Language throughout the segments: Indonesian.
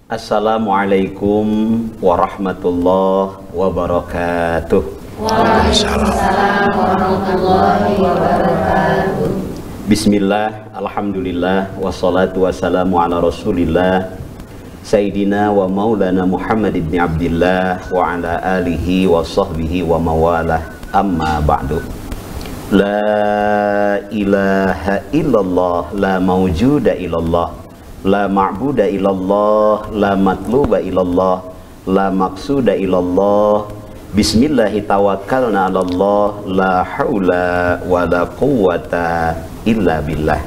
Assalamualaikum warahmatullahi wabarakatuh. Waalaikumsalam warahmatullahi wabarakatuh. Bismillah, alhamdulillah, wassalatu wassalamu ala rasulillah Sayyidina wa maulana Muhammad ibn Abdillah wa ala alihi wa sahbihi wa mawalah, amma ba'du. La ilaha illallah, la mawjuda illallah, la ma'buda illallah, la matluba illallah, la maqsuda illallah. Bismillahi tawakkalna 'alallah, la haula wa la quwwata illa billah.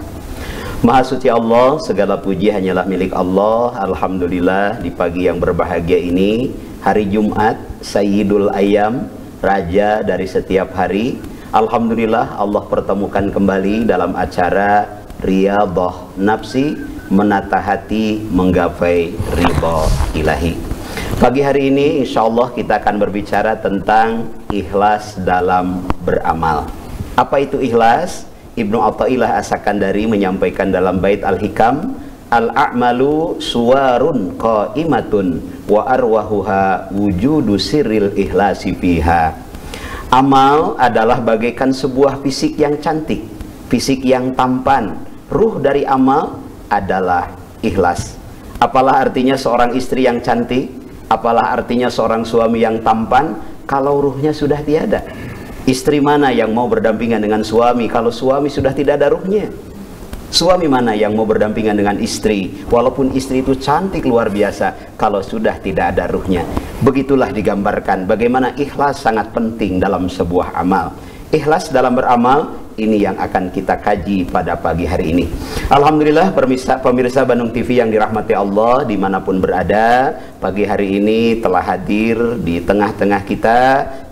Maha suci Allah, segala puji hanyalah milik Allah. Alhamdulillah, di pagi yang berbahagia ini, hari Jumat, Sayyidul Ayyam, raja dari setiap hari. Alhamdulillah, Allah pertemukan kembali dalam acara Riyadhah Nafsi, menata hati menggapai ridha ilahi. Pagi hari ini insya Allah kita akan berbicara tentang ikhlas dalam beramal. Apa itu ikhlas? Ibnu Athaillah As-Sakandari menyampaikan dalam bait Al-Hikam, al-a'malu suwarun qa'imatun wa arwahuha wujudu sirril ikhlasi fiha. Amal adalah bagaikan sebuah fisik yang cantik, fisik yang tampan. Ruh dari amal adalah ikhlas. Apalah artinya seorang istri yang cantik, apalah artinya seorang suami yang tampan kalau ruhnya sudah tiada. Istri mana yang mau berdampingan dengan suami kalau suami sudah tidak ada ruhnya? Suami mana yang mau berdampingan dengan istri walaupun istri itu cantik luar biasa kalau sudah tidak ada ruhnya? Begitulah digambarkan bagaimana ikhlas sangat penting dalam sebuah amal. Ikhlas dalam beramal, ini yang akan kita kaji pada pagi hari ini. Alhamdulillah, pemirsa Bandung TV yang dirahmati Allah dimanapun berada, pagi hari ini telah hadir di tengah-tengah kita.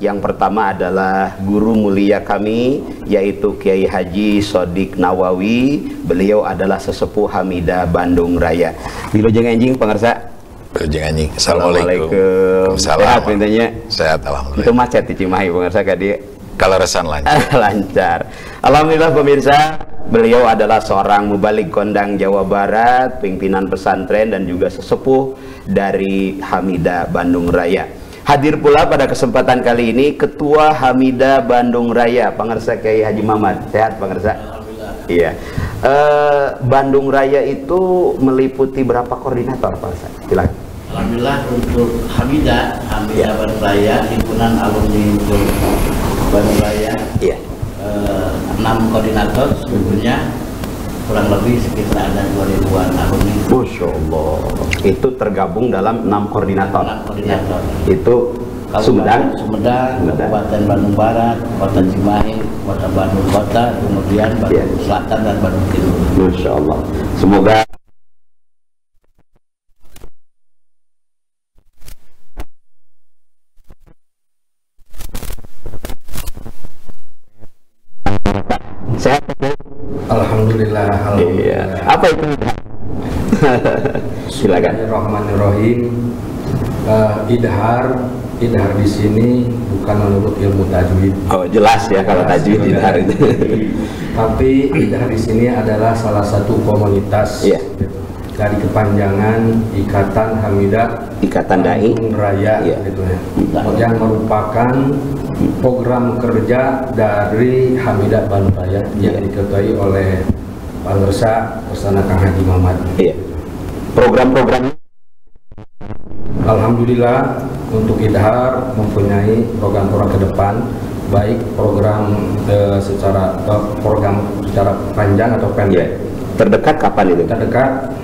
Yang pertama adalah guru mulia kami, yaitu Kiai Haji Shodiq Nawawi. Beliau adalah sesepuh Hamidah Bandung Raya. Wilujeng anjing pengersa. Wilujeng anjing. Assalamualaikum. Sehat intinya. Sehat alhamdulillah. Itu macet di Cimahi pengersa kadi. Kalau resan lancar. Lancar. Alhamdulillah pemirsa, beliau adalah seorang mubalik kondang Jawa Barat, pimpinan pesantren dan juga sesepuh dari Hamidah Bandung Raya. Hadir pula pada kesempatan kali ini Ketua Hamidah Bandung Raya, Pangersa Kiai Haji Mamat. Sehat Pangersa? Alhamdulillah. Iya. Bandung Raya itu meliputi berapa koordinator Pangersa? Silakan. Alhamdulillah untuk Hamidah Bandung Raya, himpunan alumni Bandung Raya, iya. 6 koordinator, sebetulnya kurang lebih sekitar ada 2000-an alumni. Masya Allah. Itu tergabung dalam 6 koordinator. 6 koordinator. Ya. Itu Sumedang, Kabupaten Bandung Barat, Kota Cimahi, Kota Bandung Kota, kemudian Bandung Selatan dan Bandung Timur. Masya Allah. Semoga sehat. Alhamdulillah. Iya. Apa itu? Silakan. Bismillahirrahmanirrahim. Idhar di sini bukan menurut ilmu tajwid. Oh, jelas ya kalau tajwid idhar itu. Tapi idhar di sini adalah salah satu komunitas. Iya. Dari kepanjangan Ikatan Hamidah Ikatan Dai Bandung Raya, iya. gitu ya. Yang merupakan program kerja dari Hamidah Bandung Raya yang diketuai oleh Pangersa bersama Kang Haji Mamat. Iya. Program-program Alhamdulillah untuk Idhar mempunyai program-program ke depan, baik program secara panjang atau pendek. iya. Terdekat kapan itu? Terdekat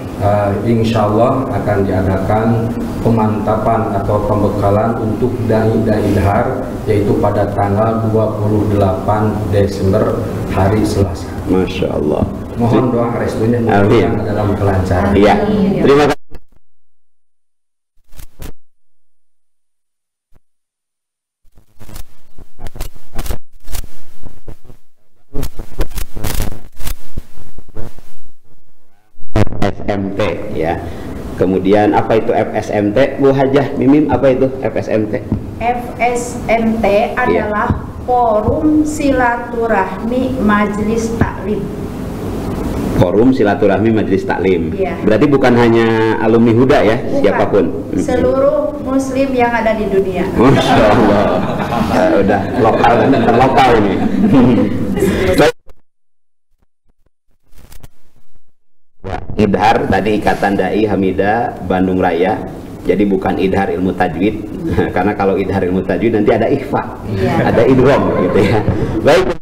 insya Allah akan diadakan pemantapan atau pembekalan untuk dai-dai Idhar, yaitu pada tanggal 28 Desember hari Selasa. Masya Allah. Mohon doa restunya mudah-mudahan dalam kelancaran. Iya. Terima kasih. FSMT ya. Kemudian apa itu FSMT? Bu Hajah Mimim, apa itu FSMT? FSMT adalah Forum Silaturahmi Majelis Taklim. Forum Silaturahmi Majelis Taklim. Iya. Berarti bukan hanya alumni Huda ya, Bukan. siapapun. Seluruh muslim yang ada di dunia. Masya Allah. Udah lokal kan, terlokal ini. Idhar tadi Ikatan Dai Hamidah Bandung Raya. Jadi bukan idhar ilmu tajwid, karena kalau idhar ilmu tajwid nanti ada ikhfa, ada idgham gitu ya. Baik.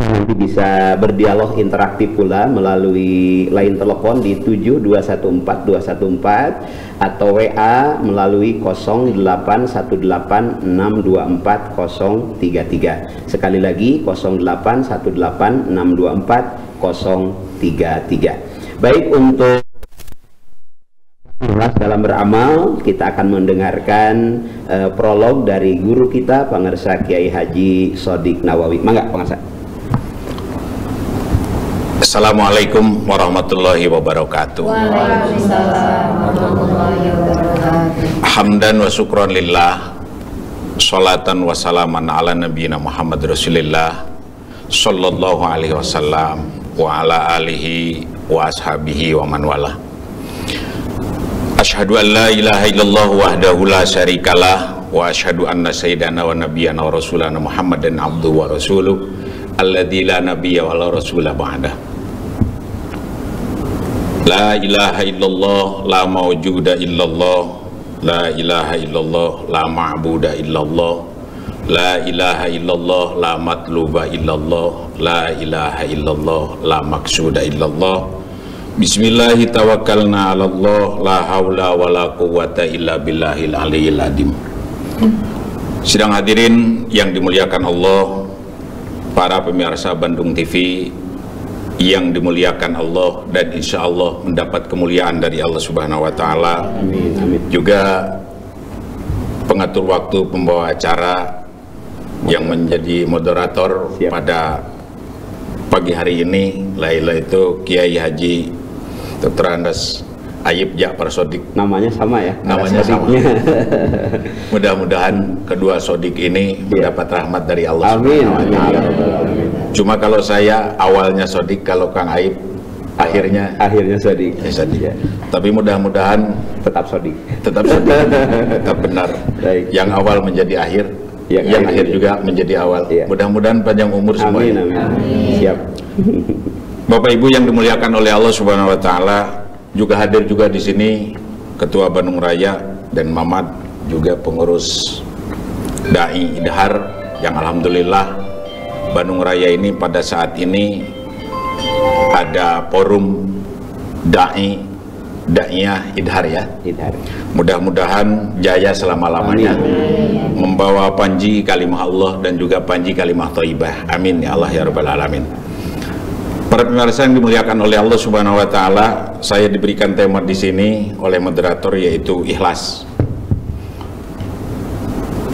Nanti bisa berdialog interaktif pula melalui line telepon di 7214214 atau WA melalui 0818624033. Sekali lagi 0818624033. Baik, untuk dalam beramal kita akan mendengarkan prolog dari guru kita Pangarsa Kiai Haji Shodiq Nawawi. Mangga Pangarsa. Assalamualaikum warahmatullahi wabarakatuh. Waalaikumsalam warahmatullahi wabarakatuh. Hamdan wa syukran lillah, sholatan wa salaman ala nabiyina Muhammad Rasulillah sallallahu alaihi wasallam wa ala alihi wa ashabihi wa man wala. Asyhadu an la ilaha illallah wahdahu la syarikalah wa asyhadu anna sayyidana wa nabiyyana wa rasulana Muhammadan abduhu wa rasuluh alladzi la nabiyya wa la rasula ba'dah. La ilaha illallah, la mawjuda illallah, la ilaha illallah, la ma'buda illallah, la ilaha illallah, la matluba illallah, la ilaha illallah, la maksuda illallah. Bismillahi tawakkalna ala Allah, la hawla wa la quwwata illa billahil aliyil adim. Sidang hadirin yang dimuliakan Allah, para pemirsa Bandung TV yang dimuliakan Allah dan insya Allah mendapat kemuliaan dari Allah Subhanahu wa Ta'ala. Amin, amin. Juga pengatur waktu, pembawa acara yang menjadi moderator pada pagi hari ini, yaitu Kiai Haji Dr. Andes Ayib Ja'far Shodiq. Namanya sama ya? Namanya sama. Mudah-mudahan kedua Shodiq ini mendapat rahmat dari Allah Amin, Subhanahu wa Ta'ala. amin. Cuma kalau saya awalnya Shodiq, kalau Kang Aib akhirnya Shodiq. ya Shodiq. Ya. Tapi mudah-mudahan Tetap Shodiq. tetap Shodiq, tetap benar. Baik. Yang awal menjadi akhir, yang akhir juga menjadi awal. Iya. Mudah-mudahan panjang umur semua. Amin, amin. Siap. Bapak Ibu yang dimuliakan oleh Allah Subhanahu wa Ta'ala, juga hadir juga di sini Ketua Bandung Raya dan Mamat, juga pengurus Dai Idhar yang alhamdulillah Bandung Raya ini pada saat ini ada forum Daiyah Idhar ya. Idhar. Mudah-mudahan jaya selama-lamanya, membawa panji kalimah Allah dan juga panji kalimah thayyibah. Amin ya Allah ya rabbal alamin. Para pemirsa yang dimuliakan oleh Allah Subhanahu wa Ta'ala, saya diberikan tema di sini oleh moderator yaitu ikhlas.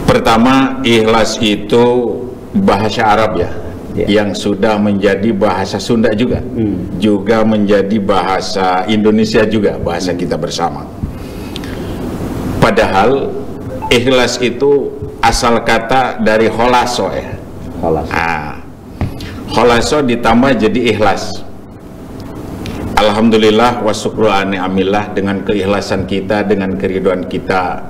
Pertama, ikhlas itu bahasa Arab ya, yang sudah menjadi bahasa Sunda juga, juga menjadi bahasa Indonesia juga, bahasa kita bersama. Padahal ikhlas itu asal kata dari kholaso ya. Kholaso ditambah jadi ikhlas. Alhamdulillah wa syukru ni'amillah, dengan keikhlasan kita, dengan keriduan kita,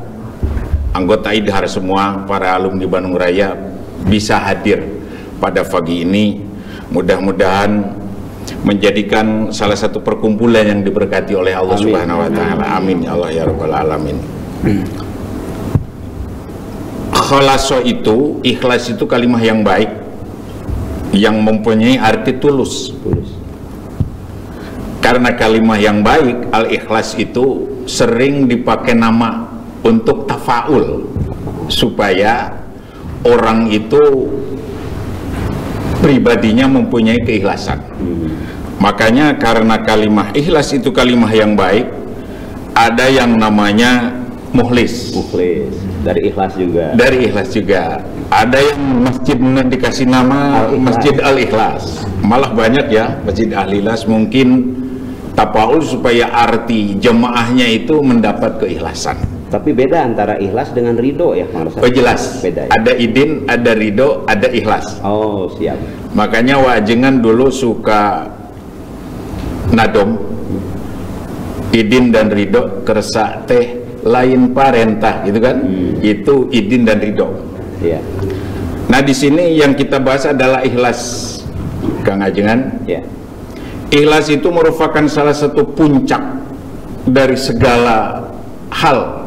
anggota Idhar semua, para alumni Bandung Raya bisa hadir pada pagi ini. Mudah-mudahan menjadikan salah satu perkumpulan yang diberkati oleh Allah Subhanahu wa Ta'ala. Amin ya Allah ya rabbal alamin. Kholaso itu, ikhlas itu kalimah yang baik, yang mempunyai arti tulus. Karena kalimah yang baik, al-ikhlas itu sering dipakai nama untuk tafaul, supaya orang itu pribadinya mempunyai keikhlasan. Makanya karena kalimah ikhlas itu kalimah yang baik, ada yang namanya mukhlis. Dari ikhlas juga. Dari ikhlas juga. Ada yang masjid dikasih nama Masjid Al-Ikhlas. Malah banyak ya Masjid Al-Ikhlas, mungkin tapaul supaya arti jemaahnya itu mendapat keikhlasan. Tapi beda antara ikhlas dengan ridho ya Kang Ustaz? Oh jelas, beda ya? ada idin, ada ridho, ada ikhlas. Oh siap. Makanya wajengan dulu suka nadom, idin dan ridho kersa teh lain parentah gitu kan? Itu idin dan ridho. Iya. Nah di sini yang kita bahas adalah ikhlas, Kang Ajengan. Ya. Ikhlas itu merupakan salah satu puncak dari segala hal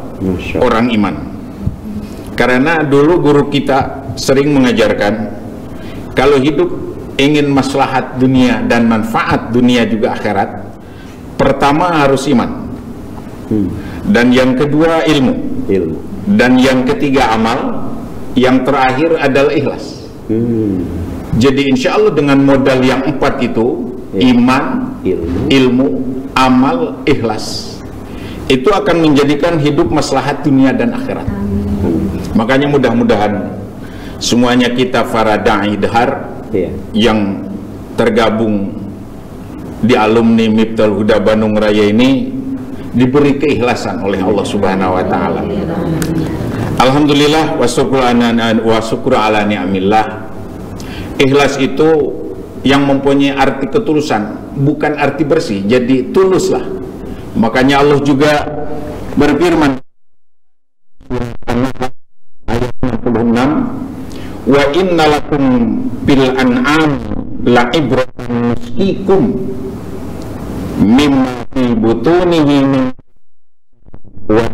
orang iman. Karena dulu guru kita sering mengajarkan kalau hidup ingin maslahat dunia dan manfaat dunia juga akhirat, pertama harus iman, dan yang kedua ilmu, dan yang ketiga amal, yang terakhir adalah ikhlas. Jadi insya Allah dengan modal yang 4 itu, iman, ilmu, amal, ikhlas, itu akan menjadikan hidup maslahat dunia dan akhirat. Makanya mudah-mudahan semuanya kita para da'i dahar yang tergabung di alumni Miftahul Huda Bandung Raya ini diberi keikhlasan oleh Allah Subhanahu wa taala. Alhamdulillah wa syukru ala ni'amillah. Ikhlas itu yang mempunyai arti ketulusan, bukan arti bersih, jadi tuluslah. Makanya Allah juga berfirman ayat 66, wa inna lakum bil an'am la ibratan nuskikum mimma fi butunihi min wa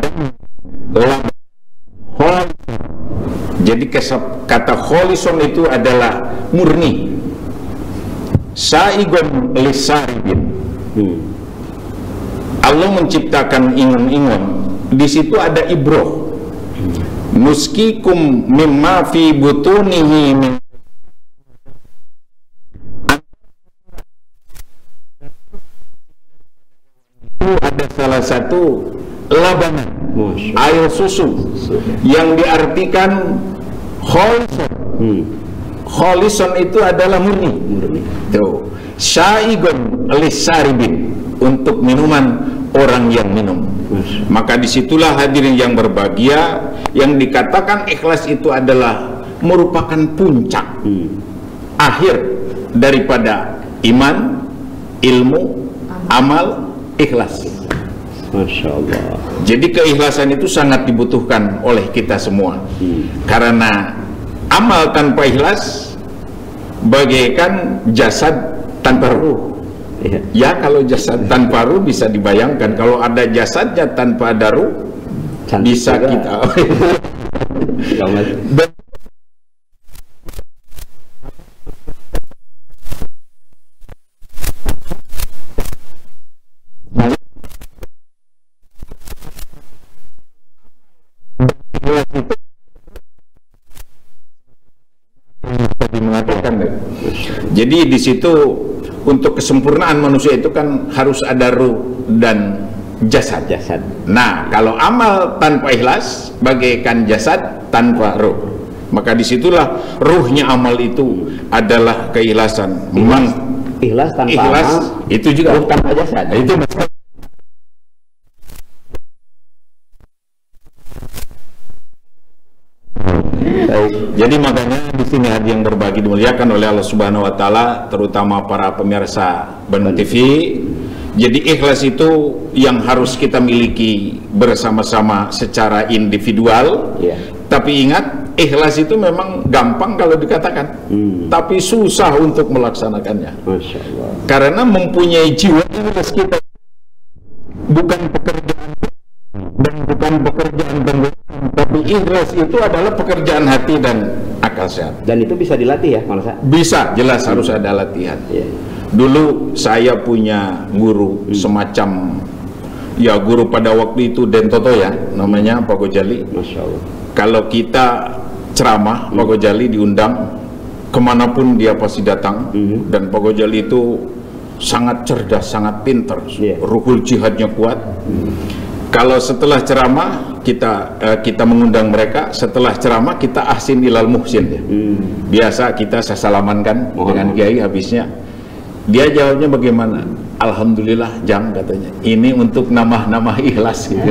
jadi kata kholison itu adalah murni, saigon lisaribin. Allah menciptakan ingon-ingon, di situ ada ibroh. Nuskikum mimma fi butunihi min, itu ada salah satu labanan air susu yang diartikan kholison. Kholison itu adalah murni. Tuh, syaigon lisaribin, untuk minuman orang yang minum. Maka disitulah hadirin yang berbahagia, yang dikatakan ikhlas itu adalah merupakan puncak akhir daripada iman, ilmu, amal, ikhlas. Masya Allah. Jadi keikhlasan itu sangat dibutuhkan oleh kita semua. Karena amal tanpa ikhlas bagaikan jasad tanpa ruh. Ya, kalau jasad tanpa ruh bisa dibayangkan, kalau ada jasadnya tanpa ada ruh, bisa kita jadi di situ untuk kesempurnaan manusia itu kan harus ada ruh dan jasad. Nah, kalau amal tanpa ikhlas bagaikan jasad tanpa ruh. Maka disitulah ruhnya amal itu adalah keikhlasan. Memang ikhlas tanpa ikhlas amal, itu juga ruh tanpa jasad. Itu jadi makanya di sini hadiah yang berbagi dimuliakan oleh Allah Subhanahu wa taala, terutama para pemirsa Bandung TV. Jadi ikhlas itu yang harus kita miliki bersama-sama secara individual. Tapi ingat, ikhlas itu memang gampang kalau dikatakan, tapi susah untuk melaksanakannya. Masya Allah. Karena mempunyai jiwa ikhlas kita bukan pekerjaan dan bukan pekerjaan tenggelam, tapi ikhlas itu adalah pekerjaan hati dan akal sehat. Dan itu bisa dilatih ya, Mas? Bisa, jelas harus ada latihan. Dulu saya punya guru semacam, ya guru pada waktu itu Dentoto ya, namanya Pak Gojali. Masya Allah. Kalau kita ceramah, Pak Gojali diundang kemanapun dia pasti datang. Dan Pak Gojali itu sangat cerdas, sangat pintar, ruhul jihadnya kuat. Kalau setelah ceramah kita mengundang mereka, setelah ceramah kita ahsin ilal muhsin ya. Biasa kita salaman kan dengan kiai, habisnya dia jawabnya bagaimana? Alhamdulillah jam katanya. Ini untuk nama-nama ikhlas gitu.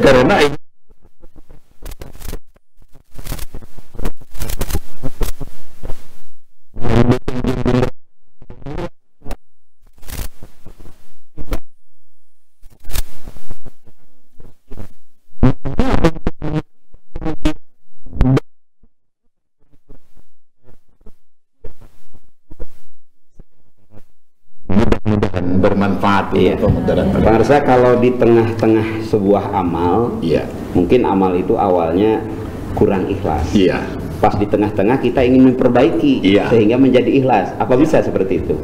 karena bermanfaat. Iya. Pemirsa, kalau di tengah-tengah sebuah amal, Iya. mungkin amal itu awalnya kurang ikhlas. Iya. Pas di tengah-tengah kita ingin memperbaiki, Iya. sehingga menjadi ikhlas. Apa bisa seperti itu?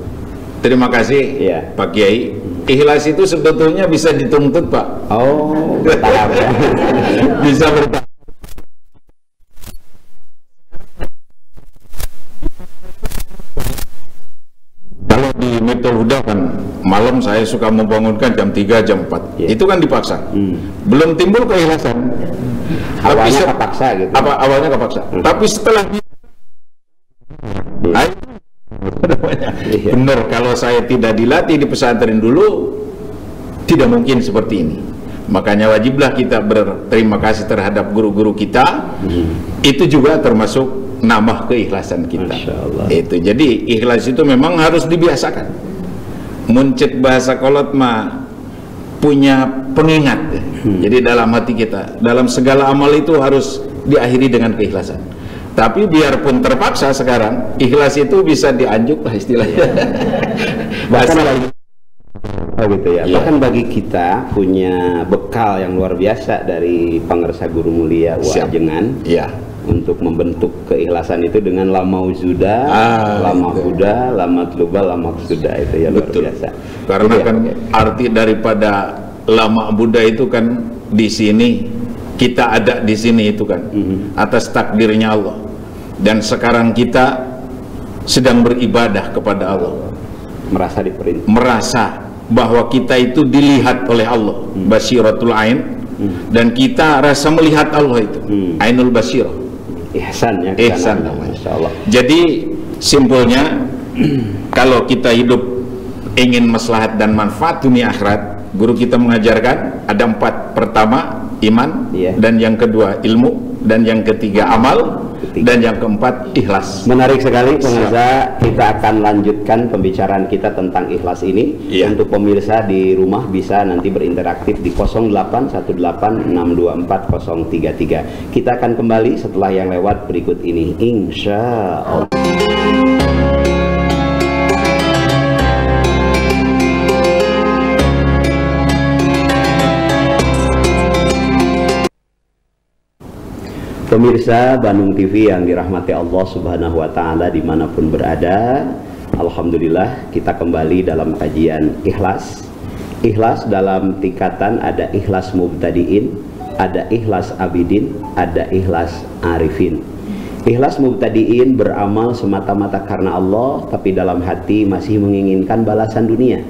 Terima kasih, Iya. Pak Kiai. Ikhlas itu sebetulnya bisa dituntut, Pak. Oh, bertahap ya. Bisa bertahap. Kalau di Miftahul Huda kan malam saya suka membangunkan jam 3, jam 4. Iya. Itu kan dipaksa. Belum timbul keikhlasan. Awalnya kepaksa gitu. Awalnya kepaksa. Tapi setelah Iya. Iya. benar, kalau saya tidak dilatih di pesantren dulu, tidak mungkin seperti ini. Makanya wajiblah kita berterima kasih terhadap guru-guru kita. Itu juga termasuk nambah keikhlasan kita. Masya Allah. Itu jadi ikhlas itu memang harus dibiasakan. Muncik bahasa kolot mah punya pengingat. Jadi dalam hati kita, dalam segala amal itu harus diakhiri dengan keikhlasan. Tapi biarpun terpaksa sekarang, ikhlas itu bisa dianjuk lah istilahnya. Bahkan oh gitu ya. Iya. Bahkan bagi kita punya bekal yang luar biasa dari Pangersa Guru Mulia Siap. Wajengan Iya. untuk membentuk keikhlasan itu dengan la maujuda, la ma'buda, la matluba, la maqsuda, itu ya luar Betul. biasa. Karena Jadi, kan arti daripada lama Buddha itu kan di sini, kita ada di sini itu kan atas takdirnya Allah. Dan sekarang kita sedang beribadah kepada Allah, merasa diperintah. merasa bahwa kita itu dilihat oleh Allah, basiratul ain, dan kita rasa melihat Allah itu, ainul basirah, Ihsan ya. ihsan kesana. namanya. Masya Allah. Jadi simpulnya, kalau kita hidup ingin maslahat dan manfaat dunia akhirat, guru kita mengajarkan ada 4. Pertama iman, Iya. dan yang kedua ilmu, dan yang ketiga amal, dan yang keempat ikhlas. Menarik sekali pemirsa, kita akan lanjutkan pembicaraan kita tentang ikhlas ini. Iya. Untuk pemirsa di rumah bisa nanti berinteraktif di 0818603433. Kita akan kembali setelah yang lewat berikut ini, insya Allah. Pemirsa Bandung TV yang dirahmati Allah Subhanahu wa Ta'ala dimanapun berada, alhamdulillah kita kembali dalam kajian ikhlas. Ikhlas dalam tingkatan ada ikhlas mubtadiin, ada ikhlas abidin, ada ikhlas arifin. Ikhlas mubtadiin beramal semata-mata karena Allah, tapi dalam hati masih menginginkan balasan dunia.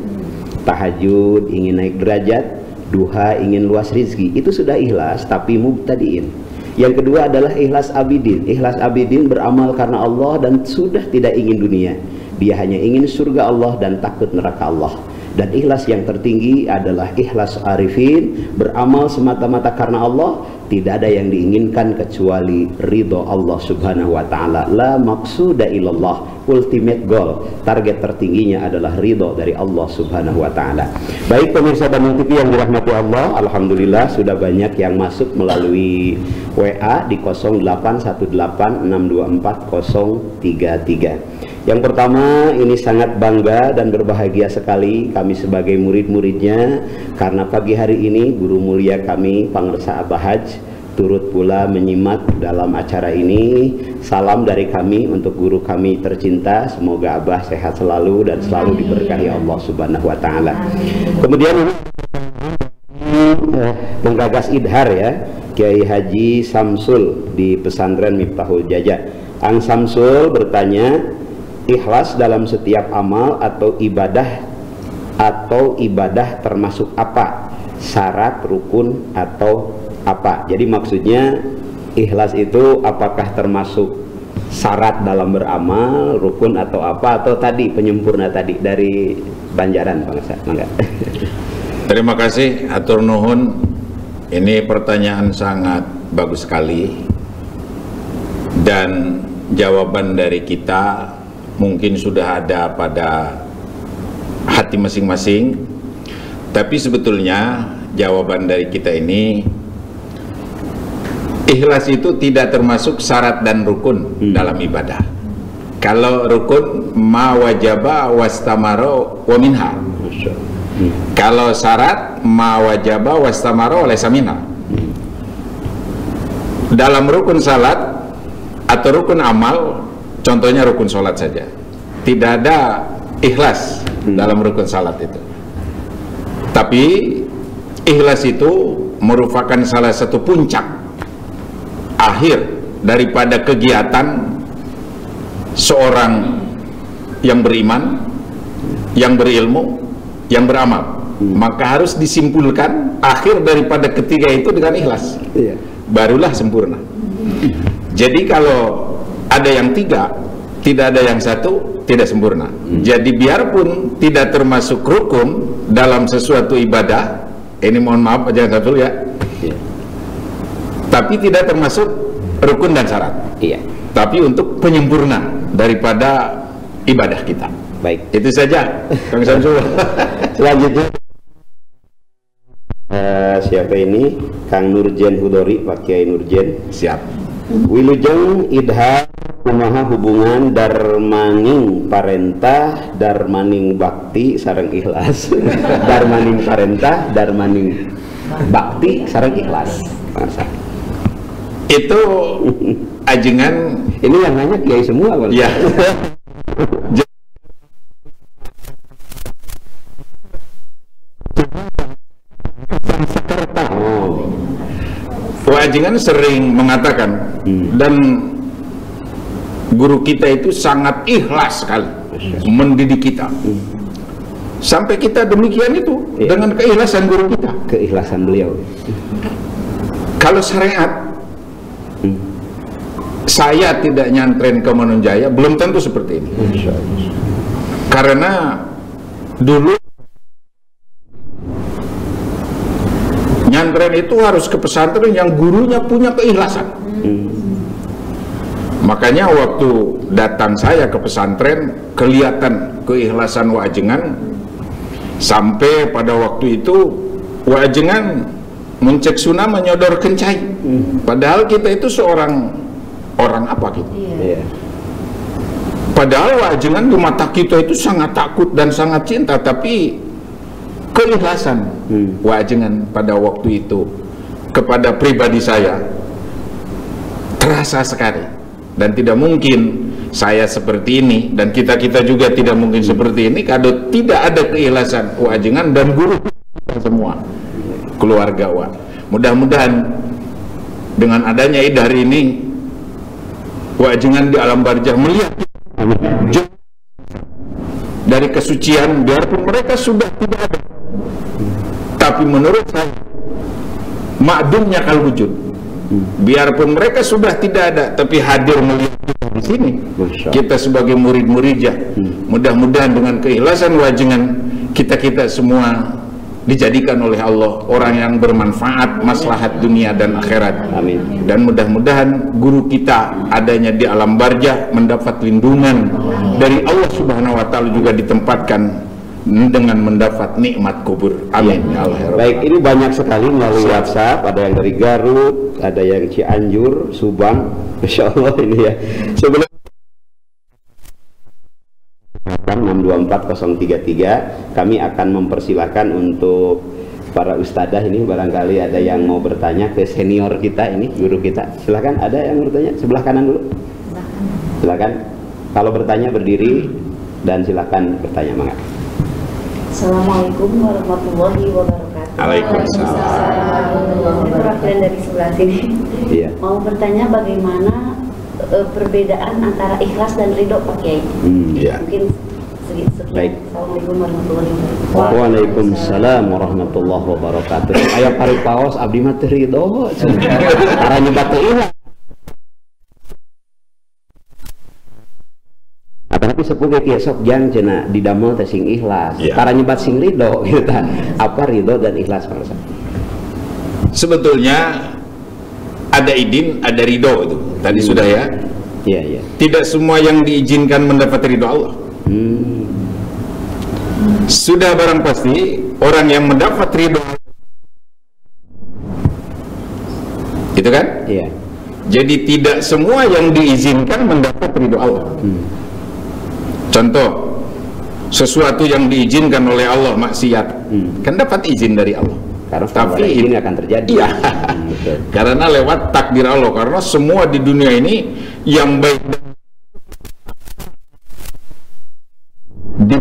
Tahajud ingin naik derajat, duha ingin luas rizki, itu sudah ikhlas tapi mubtadiin. Yang kedua adalah ikhlas abidin. Ikhlas abidin beramal karena Allah dan sudah tidak ingin dunia. Dia hanya ingin surga Allah dan takut neraka Allah. Dan ikhlas yang tertinggi adalah ikhlas arifin, beramal semata-mata karena Allah, tidak ada yang diinginkan kecuali ridho Allah Subhanahu wa Ta'ala. La maqsuda illallah, ultimate goal, target tertingginya adalah ridho dari Allah Subhanahu wa Ta'ala. Baik pemirsa Bandung TV yang dirahmati Allah, alhamdulillah sudah banyak yang masuk melalui WA di 0818624033. Yang pertama, ini sangat bangga dan berbahagia sekali kami sebagai murid-muridnya, karena pagi hari ini guru mulia kami Pangersa Abah Haj turut pula menyimak dalam acara ini. Salam dari kami untuk guru kami tercinta, semoga Abah sehat selalu dan selalu diberkahi Allah Subhanahu wa Ta'ala. Kemudian penggagas idhar ya, Kiai Haji Samsul di pesantren Miftahul Jaja. Ang Samsul bertanya, ikhlas dalam setiap amal atau ibadah termasuk apa? Syarat, rukun atau apa? Jadi maksudnya ikhlas itu apakah termasuk syarat dalam beramal, rukun atau apa, atau tadi penyempurna tadi dari Banjaran Bang Sa? Mangga. Terima kasih, hatur nuhun ini pertanyaan sangat bagus sekali, dan jawaban dari kita mungkin sudah ada pada hati masing-masing, tapi sebetulnya jawaban dari kita ini, ikhlas itu tidak termasuk syarat dan rukun dalam ibadah. Kalau rukun ma wajaba wastamaro wa minha. Kalau syarat ma wajaba wastamaro oleh samina. Dalam rukun salat atau rukun amal, contohnya rukun salat saja, tidak ada ikhlas dalam rukun salat itu. Tapi ikhlas itu merupakan salah satu puncak akhir daripada kegiatan seorang yang beriman, yang berilmu, yang beramal. Maka harus disimpulkan akhir daripada ketiga itu dengan ikhlas, barulah sempurna. Jadi kalau ada yang tiga, tidak ada yang satu, tidak sempurna. Jadi biarpun tidak termasuk rukun dalam sesuatu ibadah, ini mohon maaf jangan satu ya, tapi tidak termasuk rukun dan syarat. Tapi untuk penyempurna daripada ibadah kita. Baik, itu saja Kang Samsul. Selanjutnya siapa ini? Kang Nurjen Hudori, Pak Kiai Nurjen. Siap. Wilujeng idhar kumaha hubungan darmaning parentah darmaning bakti sareng ikhlas. Darmaning parentah darmaning bakti sareng ikhlas. Masa itu ajengan ini yang nanya kiai semua kan? Ya. Ajengan sering mengatakan, dan guru kita itu sangat ikhlas sekali mendidik kita, sampai kita demikian itu dengan keikhlasan guru kita, keikhlasan beliau. Kalau syariat, saya tidak nyantren ke Manunjaya belum tentu seperti ini. Karena dulu nyantren itu harus ke pesantren yang gurunya punya keikhlasan. Makanya waktu datang saya ke pesantren, kelihatan keikhlasan Waajengan, sampai pada waktu itu Waajengan mencek sunnah menyodor kencai. Padahal kita itu seorang orang apa gitu. Padahal Waajengan di mata kita itu sangat takut dan sangat cinta, tapi keikhlasan Waajengan pada waktu itu kepada pribadi saya terasa sekali, dan tidak mungkin saya seperti ini dan kita juga tidak mungkin seperti ini kalau tidak ada keikhlasan Waajengan dan guru semua keluarga Wa. Mudah-mudahan dengan adanya idhar ini Waajengan di alam barzah melihat dari kesucian, biarpun mereka sudah tidak ada, tapi menurut saya makdumnya kal wujud, biarpun mereka sudah tidak ada, tapi hadir melihat kita di sini, kita sebagai murid-muridnya. Mudah-mudahan dengan keikhlasan Waajengan kita semua dijadikan oleh Allah orang yang bermanfaat, maslahat dunia dan akhirat. Amin. Dan mudah-mudahan guru kita adanya di alam barzah mendapat lindungan dari Allah Subhanahu wa taala, juga ditempatkan dengan mendapat nikmat kubur. Amin. Ya Allah. Baik, ini banyak sekali melalui WhatsApp, ada yang dari Garut, ada yang Cianjur, Subang. Masya Allah ini ya. Sebelum 624-033 kami akan mempersilahkan untuk para ustadzah ini, barangkali ada yang mau bertanya ke senior kita ini, guru kita. Silakan, ada yang bertanya sebelah kanan dulu. Silakan. Kalau bertanya berdiri dan silakan bertanya, mangga. Assalamualaikum warahmatullahi wabarakatuh. Waalaikumsalam. Perwakilan dari sebelah sini. Iya. Mau bertanya bagaimana perbedaan antara ikhlas dan ridho, Pak Kiai? Iya. Mungkin sekian. Baik. Assalamualaikum warahmatullahi wabarakatuh. Waalaikumsalam warahmatullahi wabarakatuh. Aya pari paos abdi mah teu ridho. Cara nyebat teh ikhlas. Tapi sepuh kieu sok jang cenah didamel teh sing ikhlas. Cara nyebat sing ridho gitu. Apa ridho dan ikhlas, Pak? sebetulnya ada idin, ada ridho itu. Tadi sudah ya. Iya, iya. Tidak semua yang diizinkan mendapat ridho Allah. Sudah barang pasti orang yang mendapat ridho, itu kan? Iya. Jadi tidak semua yang diizinkan mendapat ridho Allah. Contoh, sesuatu yang diizinkan oleh Allah maksiat, kan dapat izin dari Allah. Karena tapi ini akan terjadi. Iya. Karena lewat takdir Allah. Karena semua di dunia ini yang baik di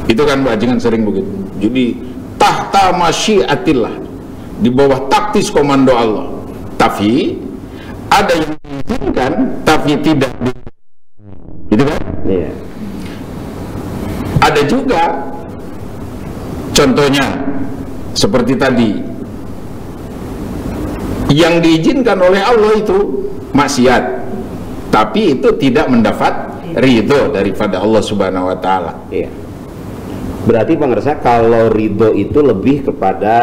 itu kan bajingan sering begitu. Jadi tahta masyiatillah, di bawah taktis komando Allah. Tapi ada yang diizinkan tapi tidak gitu kan? Iya. Ada juga contohnya seperti tadi, yang diizinkan oleh Allah itu maksiat, tapi itu tidak mendapat ridho daripada Allah Subhanahu wa Ta'ala. Iya. Berarti Bang Reza, kalau ridho itu lebih kepada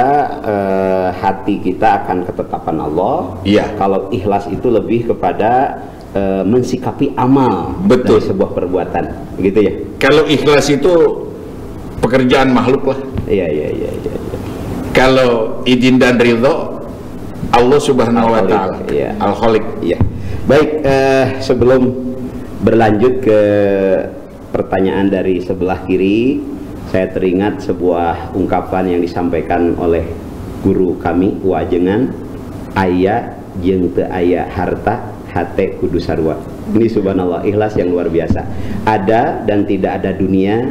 hati kita akan ketetapan Allah. Iya. Kalau ikhlas itu lebih kepada mensikapi amal. Betul. Dari sebuah perbuatan, gitu ya. Kalau ikhlas itu pekerjaan makhluk lah. Iya. Kalau izin dan ridho Allah Subhanahu wa Ta'ala. Iya. Al-Khaliq. Iya. Baik, sebelum berlanjut ke pertanyaan dari sebelah kiri, saya teringat sebuah ungkapan yang disampaikan oleh guru kami, Wajengan, aya jeung teu aya harta hate kudu sarua. Ini subhanallah, ikhlas yang luar biasa. Ada dan tidak ada dunia,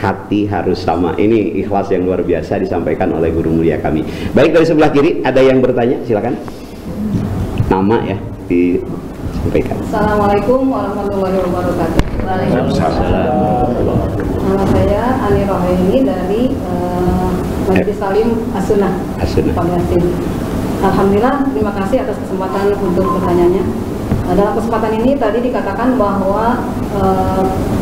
hati harus sama. Ini ikhlas yang luar biasa disampaikan oleh guru mulia kami. Baik, dari sebelah kiri ada yang bertanya, silakan. Nama ya disampaikan. Assalamualaikum warahmatullahi wabarakatuh. Waalaikumsalam. Nama saya Ani Rohaini dari Majelis Salim As-Sunnah. Alhamdulillah, terima kasih atas kesempatan untuk bertanya. Dalam kesempatan ini tadi dikatakan bahwa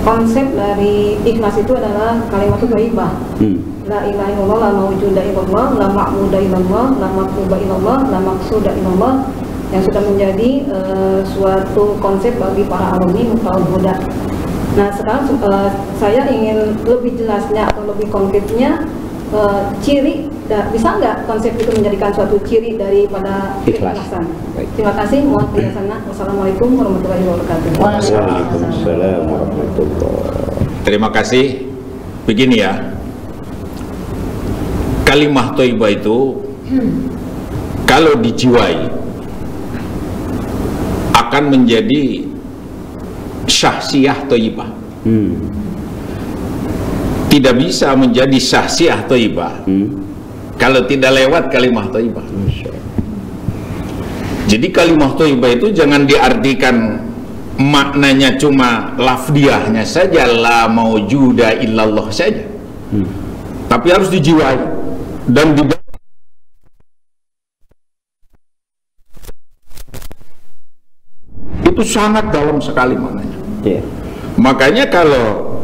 konsep dari ikhlas itu adalah kalimat thayyibah. La ilaha illallah, la mawjuda illallah, la ma'buda illallah, la matluba illallah, la maqsuda illallah, yang sudah menjadi suatu konsep bagi para alumni Miftahul Huda. Nah, sekarang saya ingin lebih jelasnya atau lebih konkretnya, ciri, bisa nggak konsep itu menjadikan suatu ciri daripada ikhlasan? Terima kasih, mohon penjelasannya. Wassalamualaikum warahmatullahi wabarakatuh. Waalaikumsalam warahmatullahi wabarakatuh. Terima kasih. Begini ya, kalimah thayyibah itu kalau dijiwai akan menjadi syahsiyah thayyibah. Tidak bisa menjadi syahsiyah thayyibah kalau tidak lewat kalimah thayyibah. Jadi kalimah thayyibah itu jangan diartikan maknanya cuma lafdiahnya saja, la maujuda illallah saja, tapi harus dijiwai dan itu sangat dalam sekali maknanya. Yeah. Makanya kalau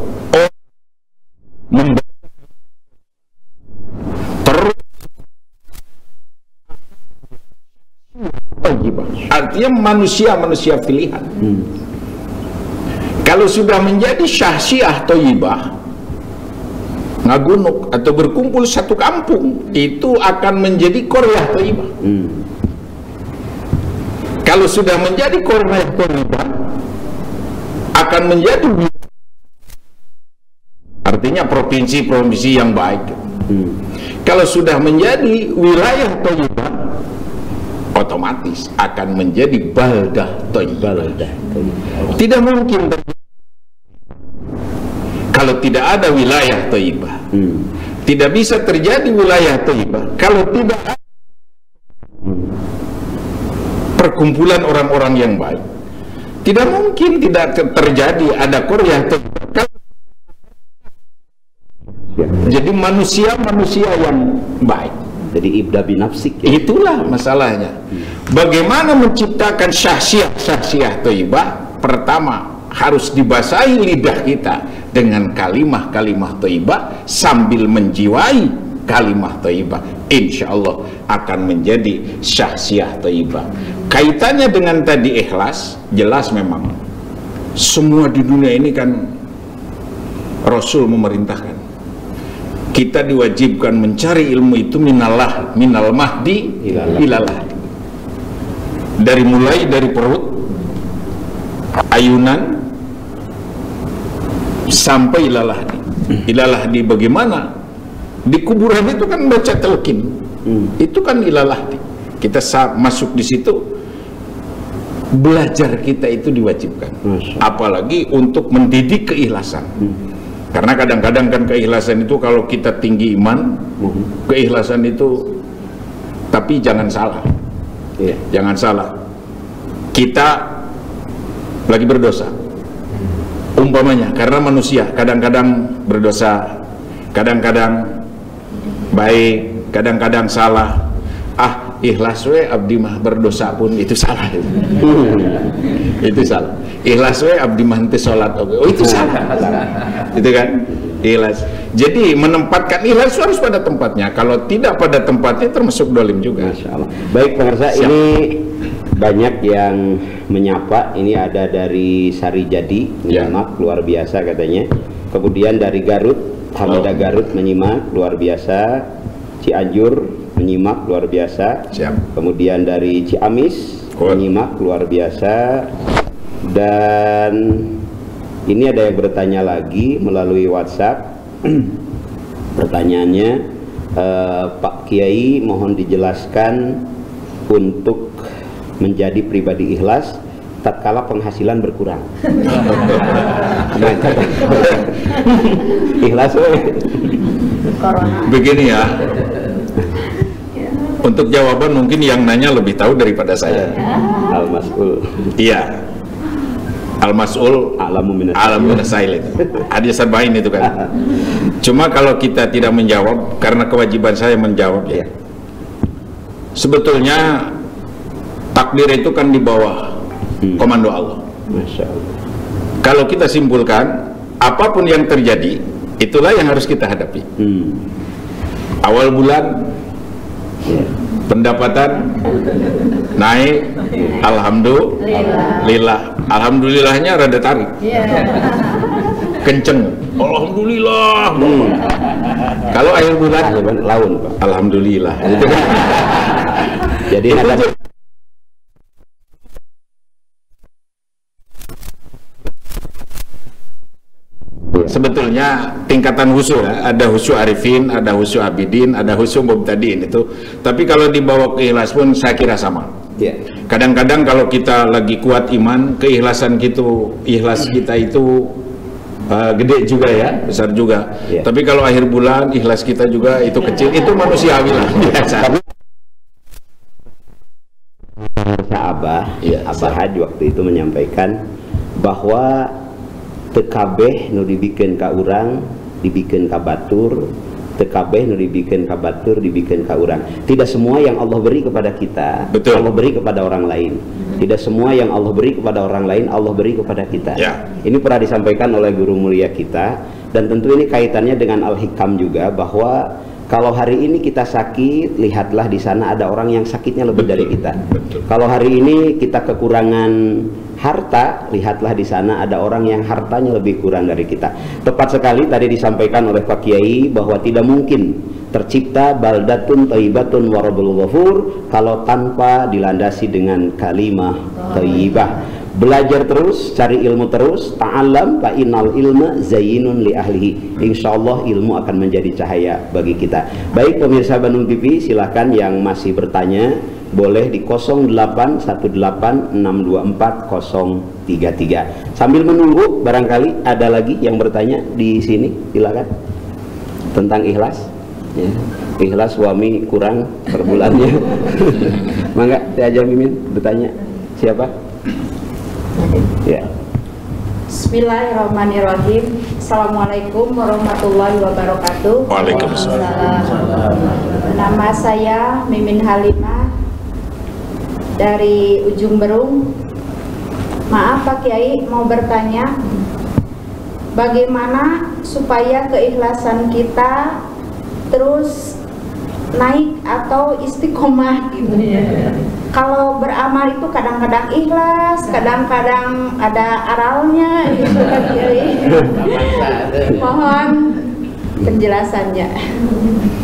orang terus artinya manusia pilihan. Kalau sudah menjadi syahsiyah thayyibah, ngagunuk atau berkumpul satu kampung, itu akan menjadi qaryah thayyibah. Kalau sudah menjadi qaryah thayyibah, akan menjadi artinya provinsi-provinsi yang baik. Kalau sudah menjadi wilayah thayyibah, otomatis akan menjadi baldah thayyibah. Tidak mungkin kalau tidak ada wilayah thayyibah. Tidak bisa terjadi wilayah thayyibah kalau tidak ada perkumpulan orang-orang yang baik. Tidak mungkin tidak terjadi ada qaryah thayyibah. Jadi manusia yang baik. Jadi ibda binafsik ya? Itulah masalahnya. Bagaimana menciptakan syahsiyah thayyibah? Pertama, harus dibasahi lidah kita dengan kalimah-kalimah thayyibah sambil menjiwai kalimah thayyibah. insya Allah akan menjadi syahsiah thayyibah. Kaitannya dengan tadi ikhlas, jelas memang semua di dunia ini kan Rasul memerintahkan kita diwajibkan mencari ilmu itu minal mahdi ilalah, dari mulai dari perut ayunan sampai ilalahdi. Ilalahdi bagaimana? Di kuburan itu kan baca telkin, itu kan ilalahdi. Kita masuk di situ, belajar kita itu diwajibkan. Apalagi untuk mendidik keikhlasan. Karena kadang-kadang kan keikhlasan itu kalau kita tinggi iman, keikhlasan itu, tapi jangan salah. Jangan salah. Kita lagi berdosa. Umpamanya, karena manusia kadang-kadang berdosa, kadang-kadang baik, kadang-kadang salah. Ikhlas we abdi mah berdosa pun itu salah. Itu salah. Ikhlas we abdi mah teu salat, oh itu salah. Itu kan ikhlas. Jadi menempatkan ikhlas harus pada tempatnya. Kalau tidak pada tempatnya termasuk dolim juga. Masya Allah. Baik pemirsa, ini banyak yang menyapa. Ini ada dari Sarijadi menyimak, luar biasa katanya. Kemudian dari Garut, Hamidah Garut menyimak, luar biasa. Cianjur menyimak, luar biasa. Kemudian dari Ciamis menyimak, luar biasa. Dan ini ada yang bertanya lagi melalui WhatsApp. Pertanyaannya, Pak Kiai mohon dijelaskan untuk menjadi pribadi ikhlas tatkala penghasilan berkurang. Ikhlas begini ya. Untuk jawaban mungkin yang nanya lebih tahu daripada saya. Al-Mas'ul. Iya. Al-Mas'ul alamu minasail itu. Hadis Sabain itu kan. Cuma kalau kita tidak menjawab, karena kewajiban saya menjawab ya. Sebetulnya takdir itu kan di bawah komando Allah. Masya Allah. Kalau kita simpulkan, apapun yang terjadi, itulah yang harus kita hadapi. Awal bulan pendapatan naik, alhamdulillah. Alhamdulillahnya rada tarik, kenceng, alhamdulillah. Kalau akhir bulan laun, Pak. Alhamdulillah. Jadi ada sebetulnya tingkatan husu, ada husu arifin, ada husu abidin, ada husu mubtadiin itu. Tapi kalau dibawa ke ikhlas pun saya kira sama. Kadang-kadang kalau kita lagi kuat iman, keikhlasan gitu, ikhlas kita itu gede juga ya, besar juga. Tapi kalau akhir bulan ikhlas kita juga itu kecil, itu manusiawi lah. Abah Haji waktu itu menyampaikan bahwa tekabeh nu dibikin ka urang dibikin ka batur, tekabeh nu dibikin ka batur dibikin ka urang. Tidak semua yang Allah beri kepada kita, Allah beri kepada orang lain. Tidak semua yang Allah beri kepada orang lain, Allah beri kepada kita. Ini pernah disampaikan oleh guru mulia kita, dan tentu ini kaitannya dengan Al-Hikam juga, bahwa kalau hari ini kita sakit, lihatlah di sana ada orang yang sakitnya lebih dari kita. Kalau hari ini kita kekurangan harta, lihatlah di sana ada orang yang hartanya lebih kurang dari kita. Tepat sekali tadi disampaikan oleh Pak Kiai bahwa tidak mungkin tercipta baldatun thayyibatun wa rabbul ghafur kalau tanpa dilandasi dengan kalimah thayyibah. Belajar terus, cari ilmu terus, ta'allam fa innal ilma zayyinun li ahlihi. Insyaallah ilmu akan menjadi cahaya bagi kita. Baik pemirsa Bandung TV, silakan yang masih bertanya boleh di 0818624033. Sambil menunggu, barangkali ada lagi yang bertanya di sini, silakan. Tentang ikhlas. Ya. Ikhlas suami kurang per bulannya. Mangga, saya aja Mimin bertanya. Siapa? Ya. Bismillahirrahmanirrahim. Assalamualaikum warahmatullahi wabarakatuh. Waalaikumsalam. Nama saya Mimin Halimah dari Ujung Berung. Maaf Pak Kiai, mau bertanya, bagaimana supaya keikhlasan kita terus naik atau istiqomah gitu. Kalau beramal itu kadang-kadang ikhlas, kadang-kadang ada aralnya gitu kan Kiai. Mohon penjelasannya.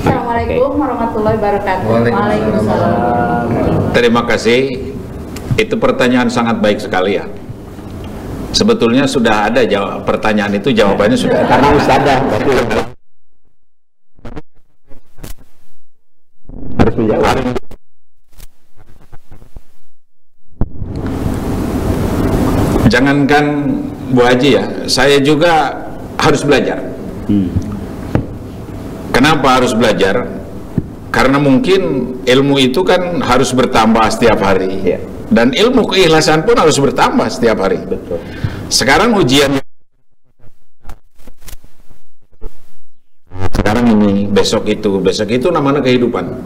Assalamualaikum warahmatullahi wabarakatuh. Waalaikumsalam. Terima kasih. Itu pertanyaan sangat baik sekali ya. Sebetulnya sudah ada jawab pertanyaan itu, jawabannya sudah ada. Karena ustadzah harus menjawab. Jangankan Bu Haji ya, saya juga harus belajar. Kenapa harus belajar? Karena mungkin ilmu itu kan harus bertambah setiap hari. Dan ilmu keikhlasan pun harus bertambah setiap hari. Betul. Sekarang ujian sekarang ini, besok itu namanya kehidupan.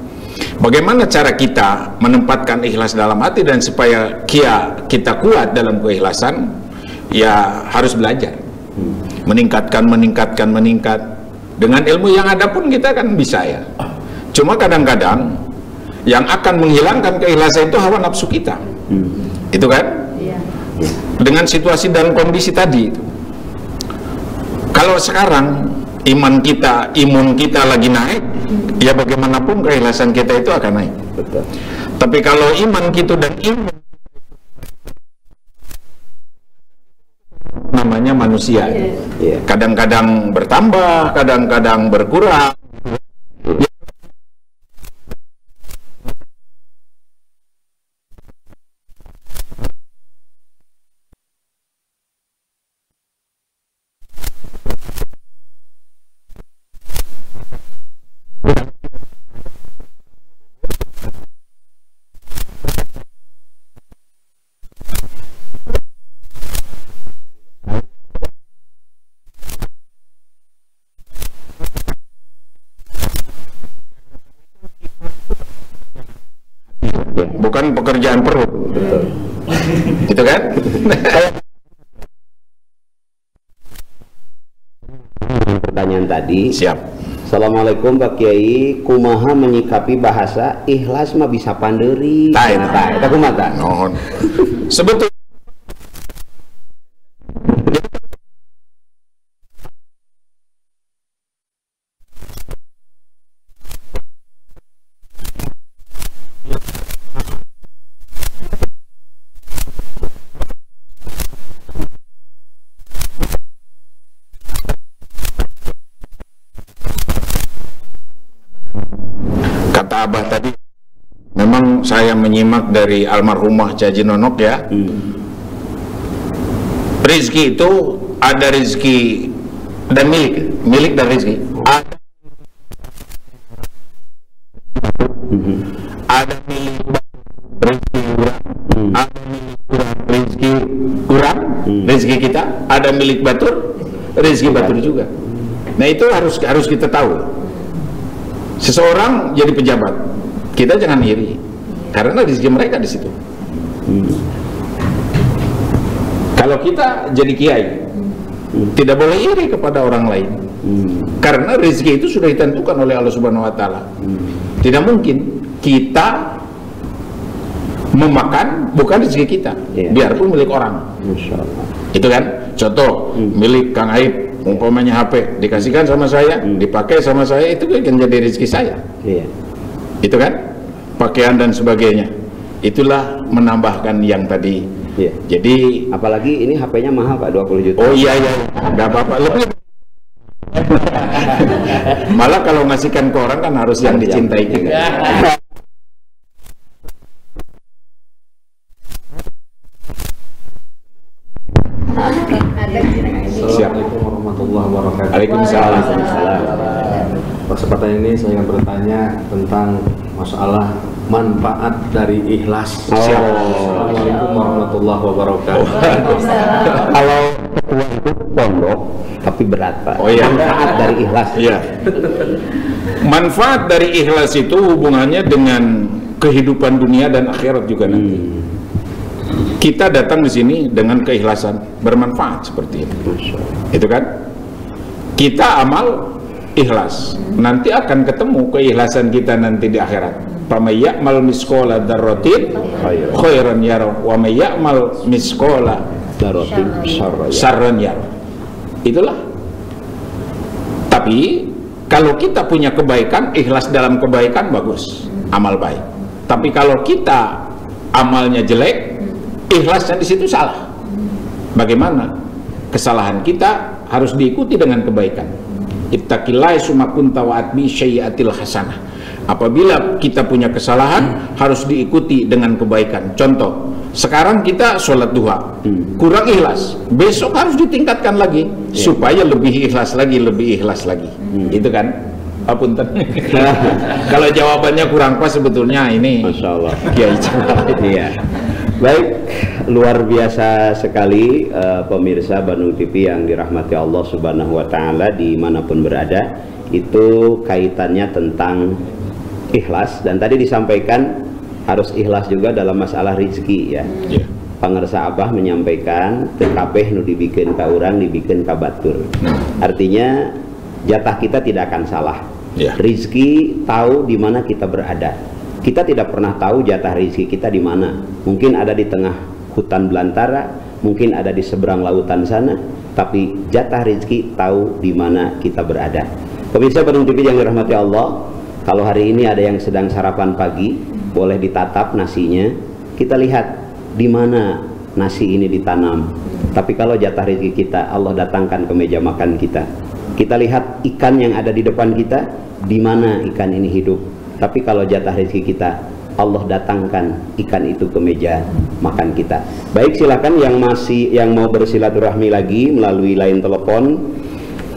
Bagaimana cara kita menempatkan ikhlas dalam hati dan supaya kita kuat dalam keikhlasan? Ya harus belajar, meningkat. Dengan ilmu yang ada pun kita kan bisa ya. Cuma kadang-kadang yang akan menghilangkan keikhlasan itu hawa nafsu kita. Itu kan? Dengan situasi dan kondisi tadi. Kalau sekarang imun kita lagi naik, ya bagaimanapun keikhlasan kita itu akan naik. Betul. Tapi kalau iman kita dan imun, namanya manusia, kadang-kadang bertambah, kadang-kadang berkurang. Bukan pekerjaan perut. Betul. Gitu kan? Pertanyaan tadi. Siap. Assalamualaikum Pak Kiai, kumaha menyikapi bahasa ikhlas mah bisa panderi. Eta kumaha? Mohon. Sebetulnya Abah tadi, memang saya menyimak dari almarhumah Caji Nonok ya. Rizki itu ada rizki dan milik dan rizki. Ada milik rizki kurang, ada milik kurang rizki kurang, rizki kita. Ada milik batur, rizki batur juga. Nah itu harus kita tahu. Seseorang jadi pejabat, kita jangan iri, karena rezeki mereka di situ. Kalau kita jadi kiai, tidak boleh iri kepada orang lain, karena rezeki itu sudah ditentukan oleh Allah Subhanahu Wa Taala. Tidak mungkin kita memakan bukan rezeki kita, biarpun milik orang. Itu kan, contoh milik Kang Aib. Umpamanya HP dikasihkan sama saya, dipakai sama saya, itu kan jadi rezeki saya. Itu kan, pakaian dan sebagainya. Itulah menambahkan yang tadi. Jadi apalagi ini HP-nya mahal Pak, 20 juta. Oh iya, nggak apa-apa. Lebih malah kalau ngasihkan ke orang kan harus yang dicintai juga. Assalamualaikum warahmatullahi wabarakatuh. Waalaikumsalam. Kesempatan ini saya ingin bertanya tentang masalah manfaat dari ikhlas. Assalamualaikum warahmatullahi wabarakatuh. Kalau ketua itu pondok tapi berat Pak. Oh iya. Manfaat dari ikhlas. Iya. Manfaat dari ikhlas itu hubungannya dengan kehidupan dunia dan akhirat juga nanti. Kita datang di sini dengan keikhlasan, bermanfaat seperti itu. Itu kan? Kita amal ikhlas, nanti akan ketemu keikhlasan kita nanti di akhirat. Faman ya'mal misqala dzarratin khairan yarah wa may ya'mal misqala dzarratin syarran yarah. Itulah. Tapi kalau kita punya kebaikan, ikhlas dalam kebaikan, bagus, amal baik. Tapi kalau kita amalnya jelek, ikhlasnya di situ salah. Bagaimana? Kesalahan kita harus diikuti dengan kebaikan. Ittaqillaha summa kunta wa atbi syai'atil hasanah. Apabila kita punya kesalahan, harus diikuti dengan kebaikan. Contoh, sekarang kita sholat duha, kurang ikhlas, besok harus ditingkatkan lagi supaya lebih ikhlas lagi, lebih ikhlas lagi. Itu kan? Apunten. Kalau jawabannya kurang pas sebetulnya ini. Masya Allah. Kiai. Iya. Baik, luar biasa sekali pemirsa Bandung TV yang dirahmati Allah Subhanahu wa Ta'ala dimanapun berada. Itu kaitannya tentang ikhlas, dan tadi disampaikan harus ikhlas juga dalam masalah rezeki ya. Pangersa Abah menyampaikan tekabeh nu dibikin ka urang dibikin ka batur. Artinya jatah kita tidak akan salah. Rezeki tahu di mana kita berada. Kita tidak pernah tahu jatah rezeki kita di mana. Mungkin ada di tengah hutan belantara, mungkin ada di seberang lautan sana, tapi jatah rezeki tahu di mana kita berada. Pemirsa Bandung TV yang dirahmati Allah, kalau hari ini ada yang sedang sarapan pagi, boleh ditatap nasinya. Kita lihat di mana nasi ini ditanam. Tapi kalau jatah rezeki kita, Allah datangkan ke meja makan kita. Kita lihat ikan yang ada di depan kita, di mana ikan ini hidup. Tapi kalau jatah rezeki kita, Allah datangkan ikan itu ke meja makan kita. Baik, silakan yang mau bersilaturahmi lagi melalui line telepon.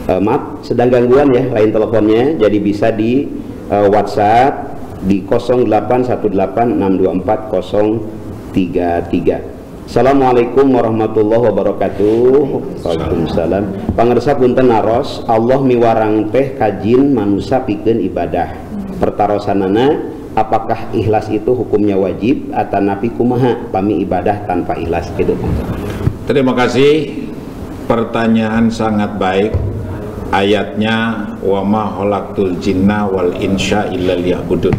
Maaf, sedang gangguan ya line teleponnya, jadi bisa di WhatsApp di 0818624033. Assalamualaikum warahmatullahi wabarakatuh. Waalaikumsalam. Pangersa punten naros, Allah miwarang teh kajin manusia pikeun ibadah. Pertarosanana, apakah ikhlas itu hukumnya wajib atau napi kumaha pami ibadah tanpa ikhlas? Gitu. Terima kasih, pertanyaan sangat baik. Ayatnya wa ma khalaqtul jinna wal insya illa liya'budun.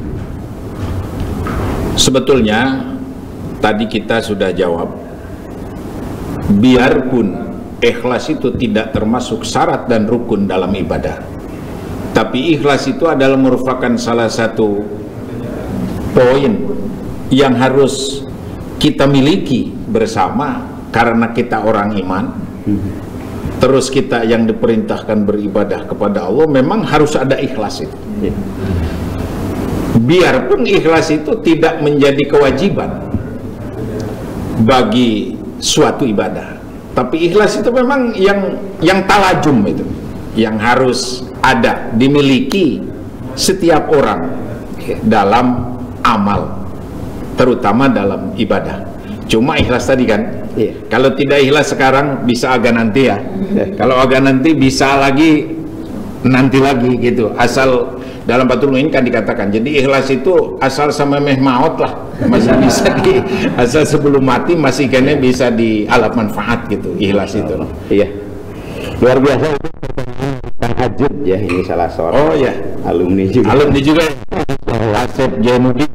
Sebetulnya tadi kita sudah jawab, biarpun ikhlas itu tidak termasuk syarat dan rukun dalam ibadah, tapi ikhlas itu adalah merupakan salah satu poin yang harus kita miliki bersama karena kita orang iman. Terus kita yang diperintahkan beribadah kepada Allah, memang harus ada ikhlas itu. Biarpun ikhlas itu tidak menjadi kewajiban bagi suatu ibadah, tapi ikhlas itu memang yang talajum itu, yang harus ada, dimiliki setiap orang dalam amal, terutama dalam ibadah. Cuma ikhlas tadi kan, kalau tidak ikhlas sekarang bisa agak nanti ya, kalau agak nanti bisa lagi nanti lagi gitu. Asal dalam Fathul Muin kan dikatakan, jadi ikhlas itu asal sama meh maut lah, masih bisa di asal sebelum mati masih kayaknya bisa di alat manfaat gitu, ikhlas itu. Iya, luar biasa. Kang Ajud ya, ini salah seorang alumni juga Asep Jainuddin.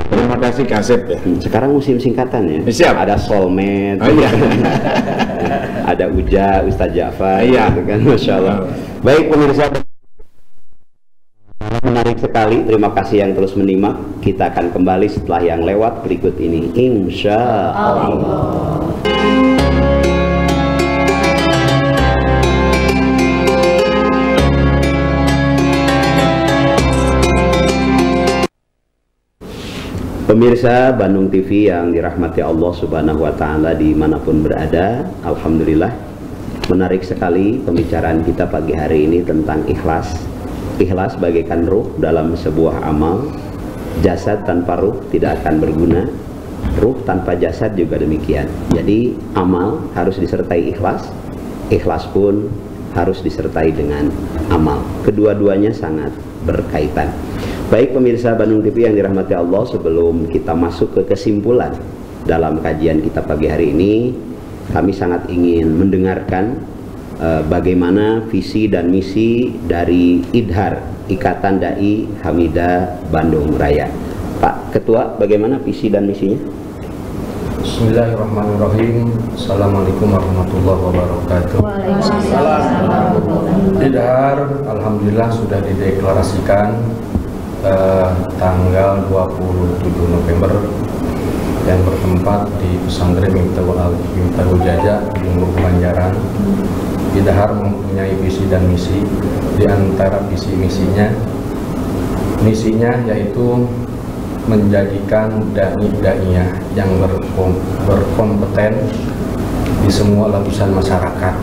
Terima kasih Kasep ya. Sekarang musim singkatan ya. Siap. Ada Solmed, ada Uja, Ustaz Ja'far, gitu kan, Masya Allah. Baik pemirsa, menarik sekali. Terima kasih yang terus menyimak. Kita akan kembali setelah yang lewat berikut ini, insya Allah. Pemirsa Bandung TV yang dirahmati Allah Subhanahu wa Ta'ala dimanapun berada, alhamdulillah menarik sekali pembicaraan kita pagi hari ini tentang ikhlas. Ikhlas bagaikan ruh dalam sebuah amal. Jasad tanpa ruh tidak akan berguna, ruh tanpa jasad juga demikian. Jadi amal harus disertai ikhlas, ikhlas pun harus disertai dengan amal. Kedua-duanya sangat berkaitan. Baik pemirsa Bandung TV yang dirahmati Allah, sebelum kita masuk ke kesimpulan dalam kajian kita pagi hari ini, kami sangat ingin mendengarkan bagaimana visi dan misi dari IDHAR, Ikatan Dai Hamidah Bandung Raya. Pak Ketua, bagaimana visi dan misinya? Bismillahirrahmanirrahim. Assalamualaikum warahmatullahi wabarakatuh. IDHAR alhamdulillah sudah dideklarasikan tanggal 27 November yang bertempat di pesantren Miftahul Jaja di Banjaran. IDHAR mempunyai visi dan misi. Di antara visi misinya yaitu menjadikan dai-daiyah yang berkompeten di semua lapisan masyarakat.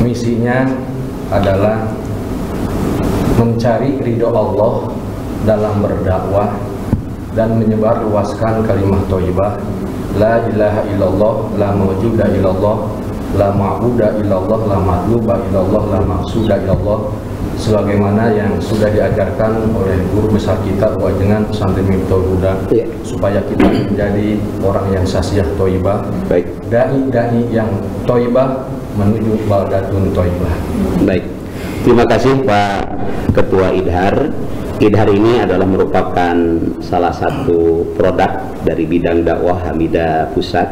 Misinya adalah mencari ridho Allah dalam berdakwah dan menyebarluaskan kalimah thayyibah la ilaha illallah, la mawjuda illallah, la ma'buda illallah, la matluba illallah, la maqsuda illallah, sebagaimana yang sudah diajarkan oleh guru besar kita Wajengan Pesantren Miftahul Huda, supaya kita menjadi orang yang sasiyah thayyibah, dai-dai yang thayyibah menuju baldatun thayyibah. Baik, terima kasih Pak Ketua IDHAR. IDHAR ini adalah merupakan salah satu produk dari bidang dakwah Hamidah Pusat,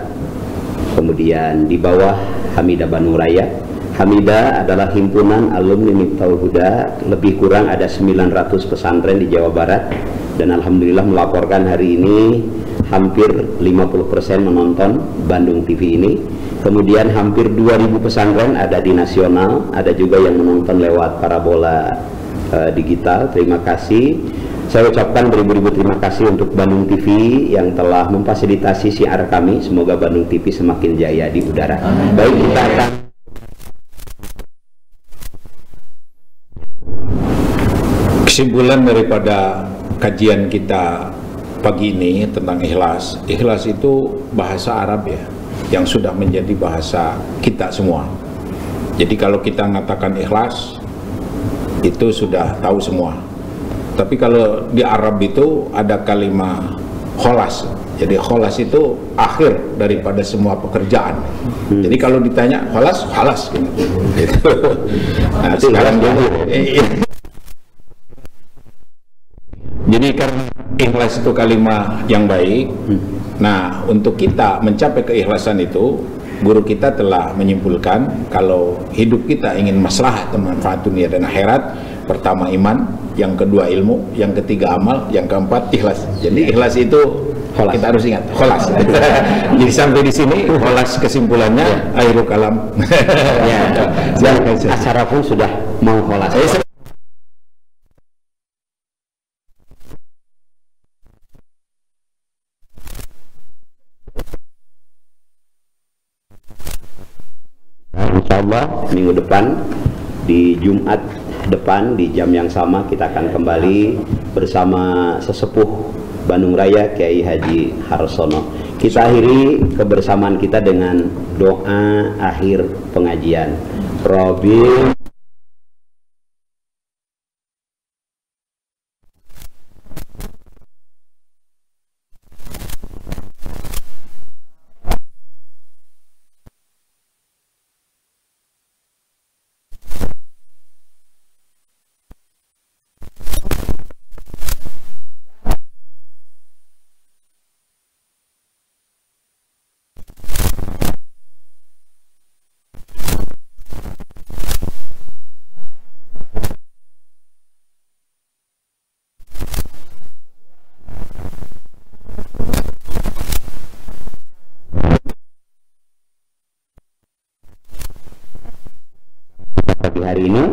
kemudian di bawah Hamidah Bandung Raya. Hamidah adalah himpunan alumni Miftahul Huda, lebih kurang ada 900 pesantren di Jawa Barat, dan alhamdulillah melaporkan hari ini hampir 50% menonton Bandung TV ini. Kemudian hampir 2000 pesantren ada di nasional, ada juga yang menonton lewat parabola digital. Terima kasih. Saya ucapkan beribu-ribu terima kasih untuk Bandung TV yang telah memfasilitasi siar kami. Semoga Bandung TV semakin jaya di udara. Baik, kita akan kesimpulan daripada kajian kita pagi ini tentang ikhlas. Ikhlas itu bahasa Arab ya, yang sudah menjadi bahasa kita semua. Jadi kalau kita mengatakan ikhlas, itu sudah tahu semua. Tapi kalau di Arab itu ada kalimat kholas. Jadi kholas itu akhir daripada semua pekerjaan. Jadi kalau ditanya kholas, kholas gitu. Nah, sekarang jadi karena ikhlas itu kalimat yang baik. Nah, untuk kita mencapai keikhlasan itu, guru kita telah menyimpulkan kalau hidup kita ingin maslahat dan manfaat dunia dan akhirat, pertama iman, yang kedua ilmu, yang ketiga amal, yang keempat ikhlas. Jadi ikhlas itu kholas. Kita harus ingat kholas. Jadi sampai di sini kholas kesimpulannya akhirul kalam. Dan acara pun sudah mau kholas. Insyaallah minggu depan di Jumat depan di jam yang sama kita akan kembali bersama sesepuh Bandung Raya Kiai Haji Harsono. Kita akhiri kebersamaan kita dengan doa akhir pengajian. Robbil pagi hari ini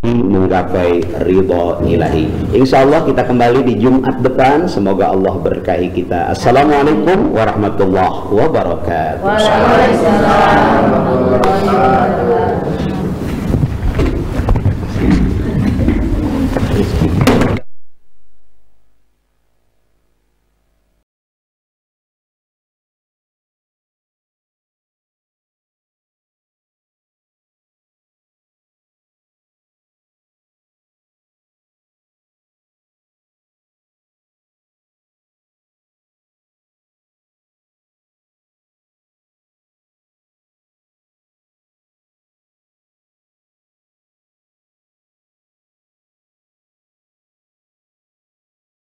menggapai ridho ilahi. Insya Allah kita kembali di Jumat depan. Semoga Allah berkahi kita. Assalamualaikum warahmatullahi wabarakatuh. Waalaikumsalam warahmatullahi wabarakatuh.